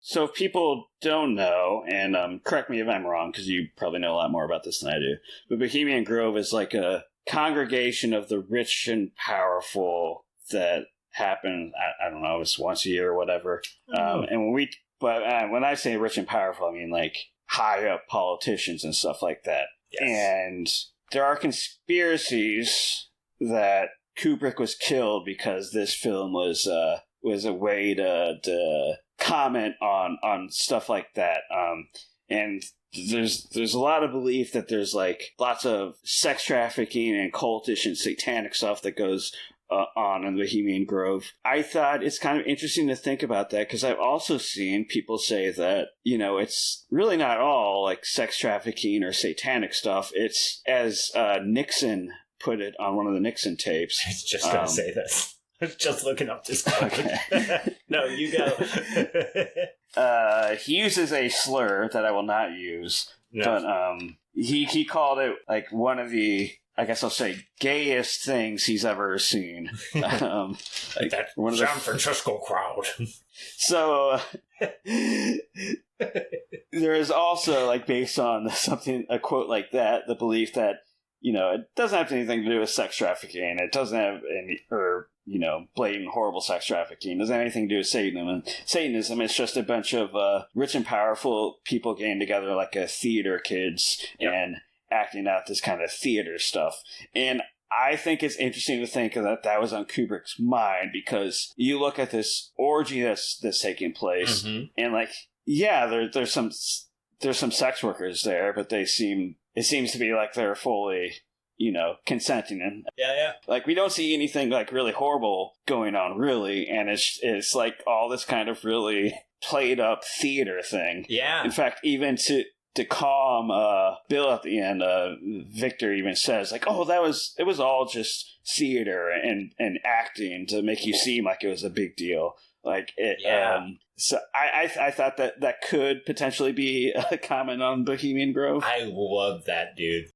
So if people don't know, and correct me if I'm wrong, because you probably know a lot more about this than I do, but Bohemian Grove is like a congregation of the rich and powerful that happen, I don't know, it's once a year or whatever. When I say rich and powerful, I mean like high up politicians and stuff like that. Yes. And there are conspiracies that Kubrick was killed because this film was a way to comment on stuff like that. And there's a lot of belief that there's like lots of sex trafficking and cultish and satanic stuff that goes on in Bohemian Grove. I thought it's kind of interesting to think about that because I've also seen people say that, it's really not all like sex trafficking or satanic stuff. It's, as Nixon put it on one of the Nixon tapes. I was just going to say this. I was just looking up this quote. Okay. No, you go. He uses a slur that I will not use, but he called it like one of the, I guess I'll say, gayest things he's ever seen. Like that San Francisco crowd. So there is also, like, based on a quote like that, the belief that, it doesn't have anything to do with sex trafficking. It doesn't have any, blatant horrible sex trafficking. It doesn't have anything to do with Satanism. It's just a bunch of rich and powerful people getting together like a theater kids and acting out this kind of theater stuff. And I think it's interesting to think that was on Kubrick's mind, because you look at this orgy that's taking place, and like, there's some sex workers there, but it seems to be like they're fully, consenting. And like, we don't see anything like really horrible going on, really, and it's like all this kind of really played up theater thing. Yeah. In fact, even to calm Bill at the end, Victor even says like, "Oh, it was all just theater and acting to make you seem like it was a big deal." Like it. So I thought that could potentially be a comment on Bohemian Grove. I love that, dude.